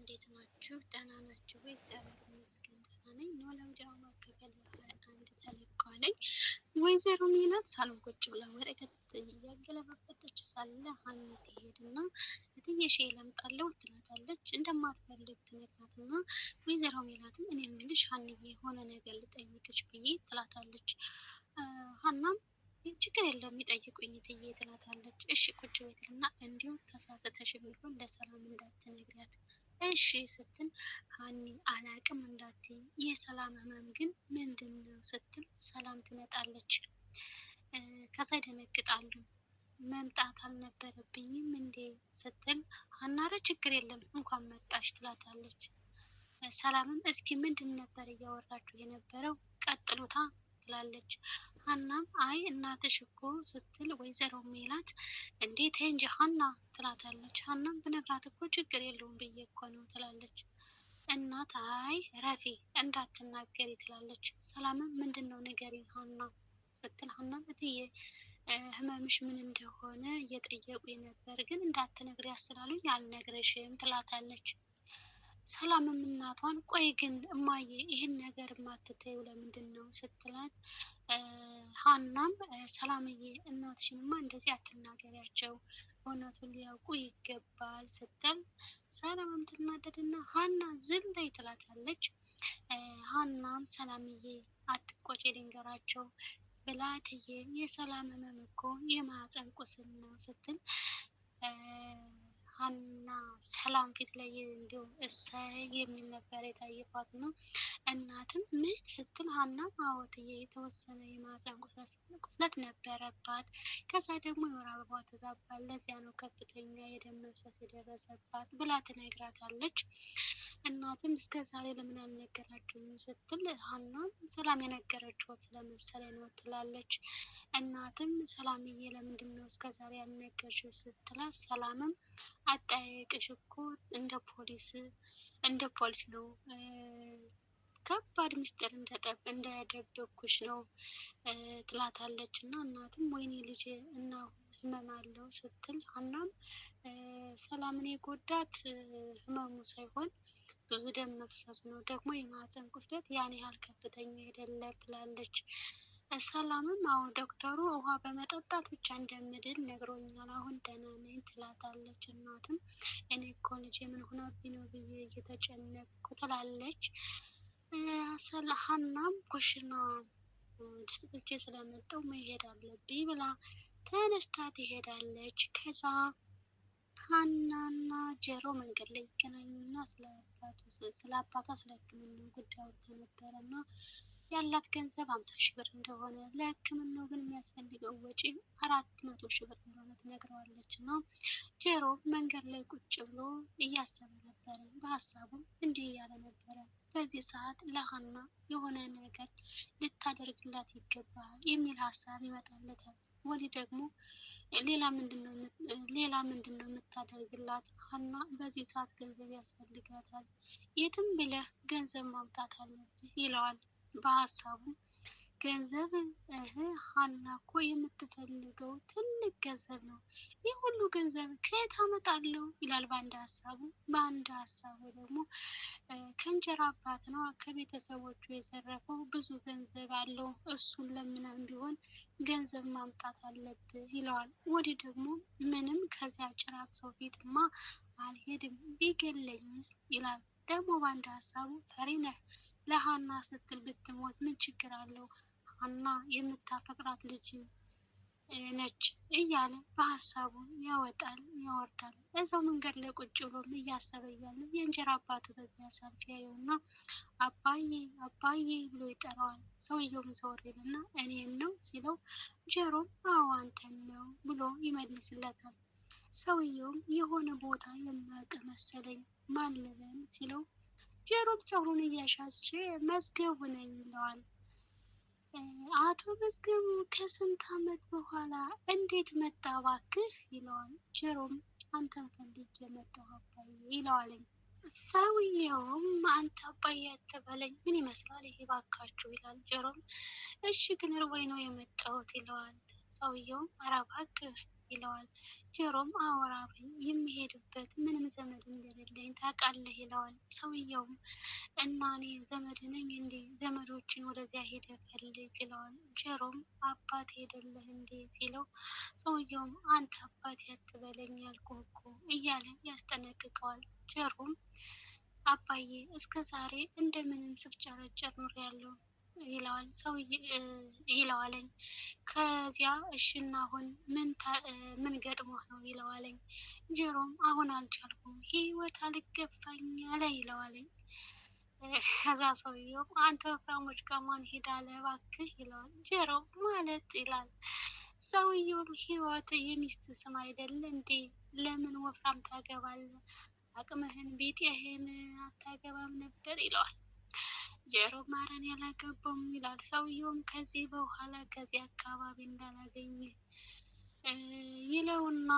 እንዴት ናችሁ? ደህና ናችሁ ወይ? እግዚአብሔር ይመስገን ደህና ነኝ። ኖላዊ ድራማ ክፍል 21 ተለቋል። ወይዘሮ ሜላት ሳሎን ቁጭ ብላ ወረቀት እያገለባበጠች ሳለ ሀኒ ትሄድና እትዬሽ ለምጣለሁ ትላታለች። እንደማትፈልግ ትነግራትና ወይዘሮ ሜላትም እኔ የምልሽ ሀኒዬ የሆነ ነገር ልጠይቅሽ ብዬ ትላታለች። ሀናም ችግር የለም የሚጠይቁኝ እትዬ ትላታለች። እሺ ቁጭ በይ ትልና እንዲሁ ተሳስተሽ ቢሆን ለሰላም እንዳትነግሪያት እሺ ስትል ሀኒ አላቅም እንዳትይ የሰላም ህመም ግን ምንድን ነው ስትል ሰላም ትመጣለች። ከዛ ይደነግጣሉ። መምጣት አልነበረብኝም እንዴ ስትል ሀናረ ችግር የለም እንኳን መጣሽ ትላታለች። ሰላምም እስኪ ምንድን ነበር እያወራችሁ የነበረው ቀጥሉታ ትላለች። ሀናም አይ እናትሽ እኮ ስትል ወይዘሮ ሜላት እንዴት እንጂ ሀና ትላታለች። ሀናም ብነግራት እኮ ችግር የለውም ብዬ እኮ ነው ትላለች። እናት አይ ረፊ እንዳትናገሪ ትላለች። ሰላምም ምንድን ነው ንገሪኝ ሀና ስትል ሀናም እትዬ ህመምሽ ምን እንደሆነ እየጠየቁኝ ነበር ግን እንዳትነግሪ ያስላሉኝ አልነግረሽም ትላታለች። ሰላምም እናቷን ቆይ ግን እማዬ ይህን ነገር የማትተይው ለምንድን ነው ስትላት ሀናም ሰላምዬ እናትሽንማ እንደዚህ አትናገሪያቸው እውነቱን ሊያውቁ ይገባል ስትል ሰላምም ትናደድና ሀና ዝም በይ ትላታለች። ሀናም ሰላምዬ አትቆጪ ልንገራቸው ብላትዬ የሰላም ህመም እኮ የማህፀን ቁስል ነው ስትል ሀና ሰላም ፊት ላይ እንዲሁ እሰይ የሚል ነበር የታየባት ነው። እናትም ምን ስትል ሀና አዎትዬ የተወሰነ የማህፀን ቁስለት ነበረባት። ከዛ ደግሞ የወር አበባ ተዛባል ለዚያ ነው ከፍተኛ የደም መፍሰስ የደረሰባት ብላ ትነግራታለች። እናትም እስከ ዛሬ ለምን አልነገራችሁም ስትል ሀናም ሰላም የነገረችው ስለመሰለኝ ነው ትላለች። እናትም ሰላምዬ ለምንድን ነው እስከ ዛሬ ያልነገርሽው ስትላት ሰላምም አጠያየቅሽ እኮ እንደ ፖሊስ ነው ከባድ ምስጢር እንደደበኩሽ ነው ትላታለች። እና እናትም ወይኔ ልጅ እና ህመም አለው ስትል ሀናም ሰላምን የጎዳት ህመሙ ሳይሆን ብዙ ደም መፍሰሱ ነው ደግሞ የማህፀን ቁስለት ያን ያህል ከፍተኛ አይደለም ትላለች። ሰላምም አዎ ዶክተሩ ውሃ በመጠጣት ብቻ እንደምድን ነግሮኛል አሁን ደህና ነኝ ትላታለች። እናትም እኔ እኮ ልጄ ምን ሆናብኝ ነው ብዬ እየተጨነቅኩ ትላለች። ሀናም ኩሽና ድስት ጥጄ ስለመጣሁ መሄድ አለብኝ ብላ ተነስታ ትሄዳለች። ከዛ ሀናና ጀሮ መንገድ ላይ ይገናኙና ስለ አባቷ ስለ ህክምና ጉዳይ አውርተው ነበረና ያላት ገንዘብ 50 ሺህ ብር እንደሆነ ለህክምናው ግን የሚያስፈልገው ወጪ 400 ሺህ ብር እንደሆነ ትነግረዋለች። እና ጀሮ መንገድ ላይ ቁጭ ብሎ እያሰበ ነበረ። በሀሳቡም እንዲህ እያለ ነበረ በዚህ ሰዓት ለሀና የሆነ ነገር ልታደርግላት ይገባል የሚል ሀሳብ ይመጣለታል። ወዲህ ደግሞ ሌላ ምንድነው የምታደርግላት ሀና በዚህ ሰዓት ገንዘብ ያስፈልጋታል የትም ብለህ ገንዘብ ማምጣት አለብህ ይለዋል። በሀሳቡ ገንዘብ ሀና እኮ የምትፈልገው ትልቅ ገንዘብ ነው ይህ ሁሉ ገንዘብ ከየት አመጣለሁ ይላል በአንድ ሀሳቡ። በአንድ ሀሳቡ ደግሞ ከእንጀራ አባት ነው ከቤተሰቦቹ የዘረፈው ብዙ ገንዘብ አለው እሱን ለምንም ቢሆን ገንዘብ ማምጣት አለብህ ይለዋል። ወዲህ ደግሞ ምንም ከዚያ ጭራት ሰው ፊትማ አልሄድም ቢገለኝስ ይላል። ደግሞ በአንድ ሀሳቡ ፈሪ ነህ ለሀና ስትል ብትሞት ምን ችግር አለው ሀና የምታፈቅራት ልጅ ነች እያለ በሀሳቡ ያወጣል ያወርዳል። እዛው መንገድ ላይ ቁጭ ብሎም እያሰበ እያለ የእንጀራ አባቱ በዚያ ሰልፍ ያየውና አባዬ ብሎ ይጠራዋል። ሰውየውም ዘወር ይልና እኔን ነው ሲለው ጀሮም አዎ አንተን ነው ብሎ ይመልስለታል። ሰውየውም የሆነ ቦታ የማያውቅ መሰለኝ ማን ልበል ሲለው ጀሮም ፀጉሩን እያሻሸ መዝገቡ ነኝ ይለዋል። አቶ መዝገቡ ከስንት ዓመት በኋላ እንዴት መጣ እባክህ ይለዋል። ጀሮም አንተን ፈልጌ መጣሁ አባዬ ይለዋል። ሰውየውም አንተ አባዬ አትበለኝ ምን ይመስላል ይሄ እባካችሁ ይላል። ጀሮም እሺ ግን እርቦኝ ነው የመጣሁት ይለዋል። ሰውየውም ኧረ እባክህ ይለዋል። ጀሮም አወራብኝ የሚሄድበት ምንም ዘመድ እንደሌለኝ ታውቃለህ ይለዋል። ሰውየውም እና እኔ ዘመድ ነኝ እንዴ? ዘመዶችን ወደዚያ ሄደ ፈልግ ይለዋል። ጀሮም አባት ሄደለህ እንዴ ሲለው ሰውየውም አንተ አባቴ አትበለኝ ያልኩህ እኮ እያለ ያስጠነቅቀዋል። ጀሮም አባዬ እስከ ዛሬ እንደምንም ስፍጨረጨር ኖሬያለሁ ይለዋለኝ። ከዚያ እሽና አሁን ምን ገጥሞህ ነው ይለዋለኝ። ጀሮም አሁን አልቻልኩም ህይወት አልገፋኝ አለ ይለዋለኝ። ከዛ ሰውየው አንተ ወፍራሞች ጋር ማን ሄዳለ እባክህ ይለዋል። ጀሮም ማለት ይላል። ሰውየው ህይወት የሚስት ስም አይደለ እንዴ? ለምን ወፍራም ታገባለህ? አቅምህን ቢጤህን አታገባም ነበር ይለዋል። ጀሮም ኧረ እኔ አላገባም ይላል። ሰውየውም ከዚህ በኋላ ከዚህ አካባቢ እንዳላገኝ ይለውና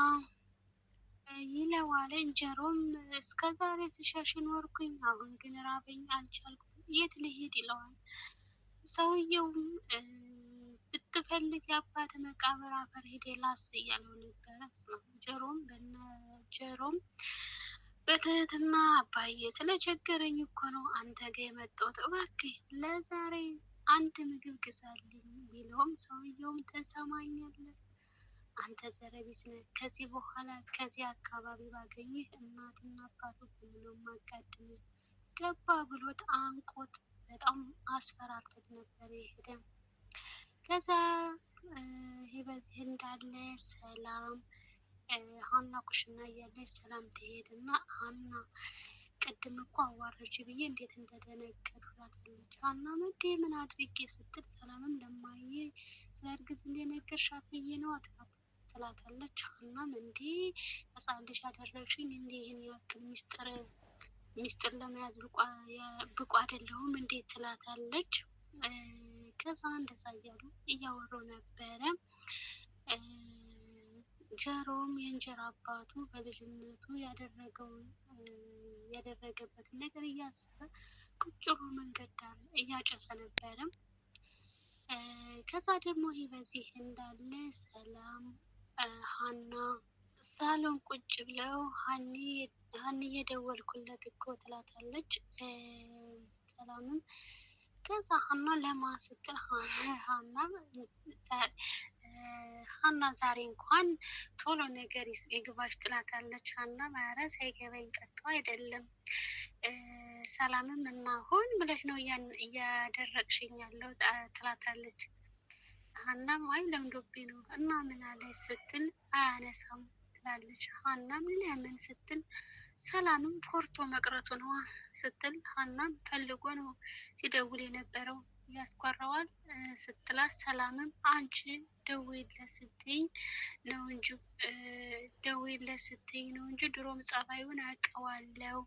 ይለዋለኝ። ጀሮም እስከ ዛሬ ስሸሽ ኖርኩኝ፣ አሁን ግን ራበኝ አልቻልኩም፣ የት ልሄድ ይለዋል። ሰውየውም ብትፈልግ የአባት መቃብር አፈር ሄደ ላስ እያለው ነበረ። ጀሮም በትህትና አባዬ ስለቸገረኝ እኮ ነው አንተ ጋር የመጣሁት፣ እባክህ ለዛሬ አንድ ምግብ ግዛልኝ ቢለውም ሰውየውም ተሰማኛለህ አንተ ዘረቢስ ነህ፣ ከዚህ በኋላ ከዚህ አካባቢ ባገኝህ እናትና አባቶች ብሎ ማጋድምህ ገባ ብሎት አንቆት በጣም አስፈራርቶት ነበር የሄደ። ከዛ ይሄ በዚህ እንዳለ ሰላም ሀና ኩሽና እያለች ሰላም ትሄድና ሀና ቅድም እኮ አዋረች ብዬ እንዴት እንደደነገጥኩ ትላለች። ሀና መዴ ምን አድርጌ ስትል ሰላምም ለማየ ስለ እርግዝ እንደነገርሻት ብዬ ነው ትላታለች። ሀናም እንዴ ህፃን ልጅ አደረግሽኝ እንዴ ይህን ያክል ሚስጥር ለመያዝ ብቁ አይደለሁም እንዴት ትላታለች። ከዛ እንደዛ እያሉ እያወሩ ነበረ። ጀሮም የእንጀራ አባቱ በልጅነቱ ያደረገበትን ነገር እያሰበ ቁጭ ብሎ መንገድ ዳር እያጨሰ ነበረ። ከዛ ደግሞ ይህ በዚህ እንዳለ ሰላም ሀና ሳሎን ቁጭ ብለው ሀኒ የደወልኩለት እኮ ትላታለች። ሰላምም ከዛ ሀና ለማስትል ሀና ዛሬ እንኳን ቶሎ ነገር ይግባሽ ትላታለች። ሀና ኧረ ሳይገባኝ ቀርቶ አይደለም ሰላምም እና አሁን ብለሽ ነው እያደረግሽኝ ያለው ትላታለች። ሀናም አይ ለምዶብኝ ነው እና ምን አለች ስትል አያነሳም ትላለች። ሀናም ለምን ስትል ሰላምም ኮርቶ መቅረቱ ነው ስትል ሀናም ፈልጎ ነው ሲደውል የነበረው ያስቆራዋል ስትላት ሰላምም አንቺ ደውይለት ስትይ ነው እንጂ ድሮም ጸባዩን አውቀዋለሁ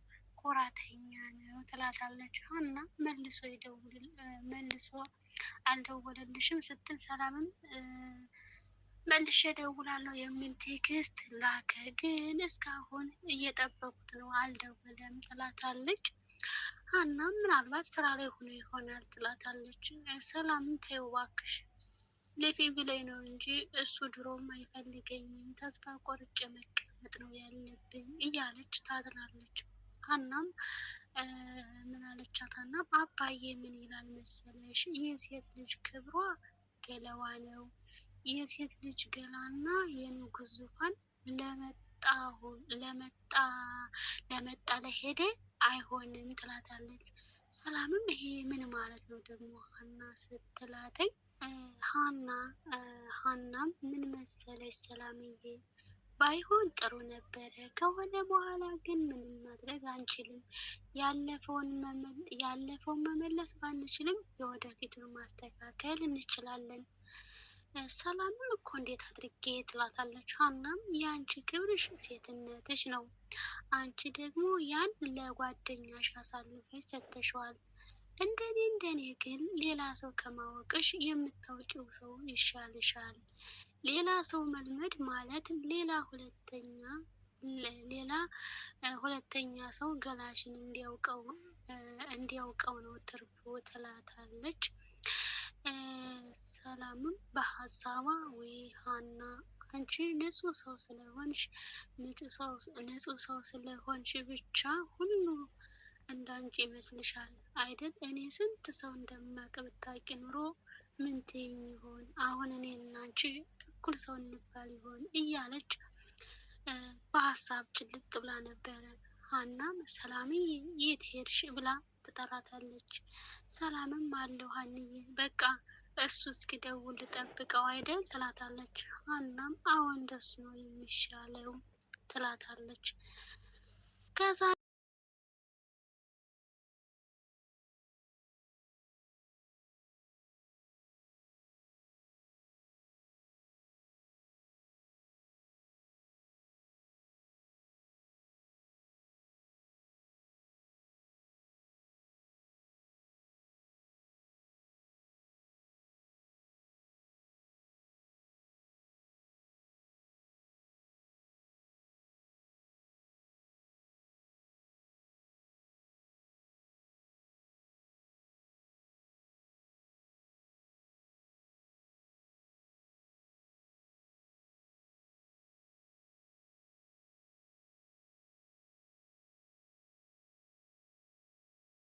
ኮራተኛ ነው ትላታለች። ሀና መልሶ አልደወለልሽም ስትል ሰላምም መልሼ እደውላለሁ የሚል ቴክስት ላከ፣ ግን እስካሁን እየጠበቁት ነው አልደወለም ትላታለች። ሀናም ምናልባት ስራ ላይ ሆኖ ይሆናል ትላታለች። ሰላምም ተይው እባክሽ ሌፊ ብለኝ ነው እንጂ እሱ ድሮም አይፈልገኝም፣ ተስፋ ቆርጬ መቀመጥ ነው ያለብኝ እያለች ታዝናለች። ሀናም ምን አለቻት? ሀና አባዬ ምን ይላል መሰለሽ የሴት ልጅ ክብሯ ገለዋ ነው፣ የሴት ልጅ ገላና የንጉስ ዙፋን ለመጣ ለሄደ አይሆንም ትላታለች። ሰላምም ይሄ ምን ማለት ነው ደግሞ ሀና ስትላተኝ ሀናም ምን መሰለሽ ሰላምዬ ባይሆን ጥሩ ነበረ፣ ከሆነ በኋላ ግን ምንም ማድረግ አንችልም። ያለፈውን መመለስ ባንችልም የወደፊቱን ማስተካከል እንችላለን። ሰላምም እኮ እንዴት አድርጌ ትላታለች። ሀናም የአንቺ ክብርሽ ሴትነትሽ ነው፣ አንቺ ደግሞ ያን ለጓደኛሽ አሳልፈሽ ሰጥተሽዋል። እንደኔ ግን ሌላ ሰው ከማወቅሽ የምታውቂው ሰው ይሻልሻል። ሌላ ሰው መልመድ ማለት ሌላ ሁለተኛ ሰው ገላሽን እንዲያውቀው ነው ትርፉ ትላታለች። ሰላምም በሀሳቧ ወይ ሀና አንቺ ንጹህ ሰው ስለሆንሽ ንጹህ ሰው ስለሆንሽ ብቻ ሁሉ እንዳንቺ ይመስልሻል አይደል? እኔ ስንት ሰው እንደማውቅ ብታውቂ ኑሮ ምን ትይኝ ይሆን? አሁን እኔና አንቺ እኩል ሰው እንባል ይሆን እያለች በሀሳብ ጭልጥ ብላ ነበረ። ሀናም ሰላምዬ የት ሄድሽ ብላ ትጠራታለች። ሰላምም አለው ሀንዬ በቃ እሱ እስኪደውል ልጠብቀው አይደል ትላታለች። ሀናም አዎ እንደሱ ነው የሚሻለው ትላታለች።